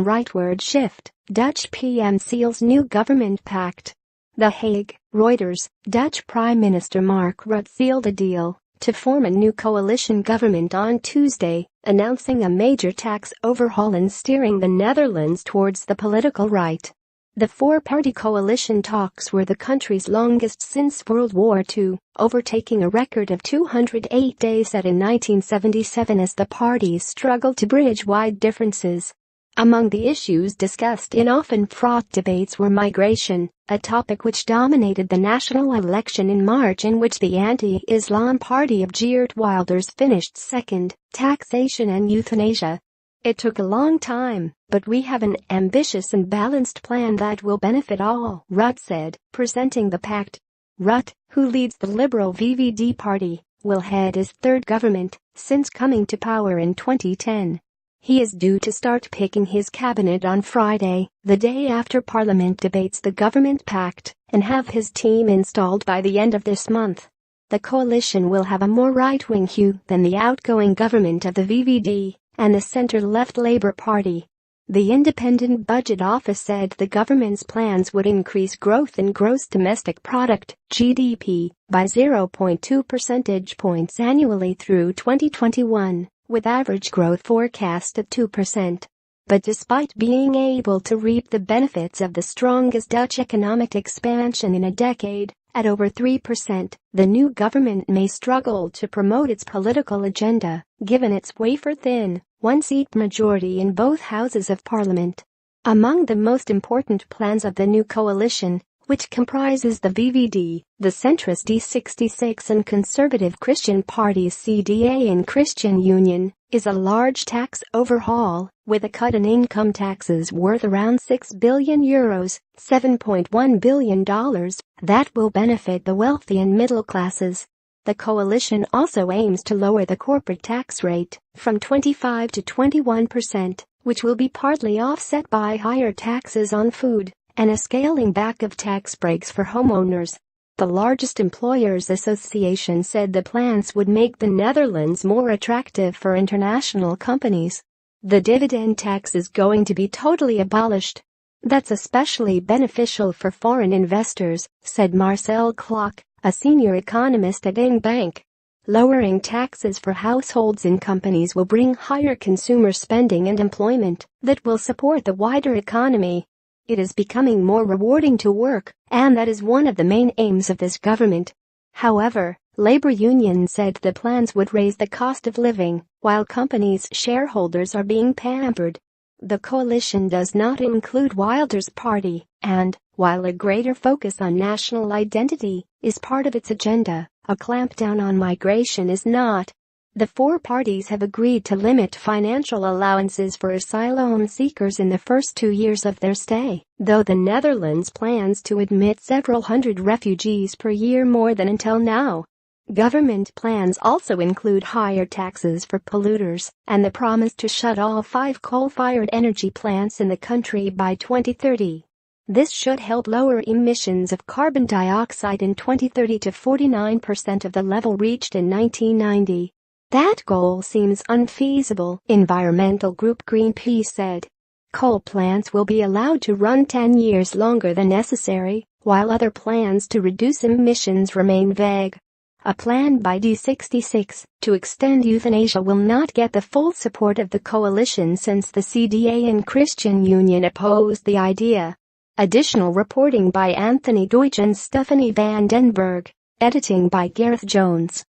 rightward shift, Dutch PM seals new government pact. The Hague, Reuters. Dutch Prime Minister Mark Rutte sealed a deal to form a new coalition government on Tuesday, announcing a major tax overhaul and steering the Netherlands towards the political right. The four-party coalition talks were the country's longest since World War II, overtaking a record of 208 days set in 1977 as the parties struggled to bridge wide differences. Among the issues discussed in often fraught debates were migration, a topic which dominated the national election in March in which the anti-Islam party of Geert Wilders finished second, taxation and euthanasia. It took a long time, but we have an ambitious and balanced plan that will benefit all, Rutte said, presenting the pact. Rutte, who leads the Liberal VVD party, will head his third government since coming to power in 2010. He is due to start picking his cabinet on Friday, the day after Parliament debates the government pact, and have his team installed by the end of this month. The coalition will have a more right-wing hue than the outgoing government of the VVD and the centre-left Labour Party. The Independent Budget Office said the government's plans would increase growth in gross domestic product, GDP, by 0.2 percentage points annually through 2021, with average growth forecast at 2%. But despite being able to reap the benefits of the strongest Dutch economic expansion in a decade, at over 3%, the new government may struggle to promote its political agenda, given its wafer-thin, one-seat majority in both houses of parliament. Among the most important plans of the new coalition, which comprises the VVD, the centrist D66 and conservative Christian parties CDA and Christian Union, is a large tax overhaul, with a cut in income taxes worth around €6 billion, $7.1 billion, that will benefit the wealthy and middle classes. The coalition also aims to lower the corporate tax rate from 25 to 21%, which will be partly offset by higher taxes on food and a scaling back of tax breaks for homeowners. The largest employers' association said the plans would make the Netherlands more attractive for international companies. The dividend tax is going to be totally abolished. That's especially beneficial for foreign investors, said Marcel Klok, a senior economist at ING Bank. Lowering taxes for households and companies will bring higher consumer spending and employment that will support the wider economy. It is becoming more rewarding to work, and that is one of the main aims of this government. However, labor unions said the plans would raise the cost of living, while companies' shareholders are being pampered. The coalition does not include Wilders' party, and, while a greater focus on national identity is part of its agenda, a clampdown on migration is not. The four parties have agreed to limit financial allowances for asylum seekers in the first 2 years of their stay, though the Netherlands plans to admit several hundred refugees per year more than until now. Government plans also include higher taxes for polluters and the promise to shut all 5 coal-fired energy plants in the country by 2030. This should help lower emissions of carbon dioxide in 2030 to 49% of the level reached in 1990. That goal seems unfeasible, environmental group Greenpeace said. Coal plants will be allowed to run 10 years longer than necessary, while other plans to reduce emissions remain vague. A plan by D66 to extend euthanasia will not get the full support of the coalition since the CDA and Christian Union opposed the idea. Additional reporting by Anthony Deutsch and Stephanie van den Berg. Editing by Gareth Jones.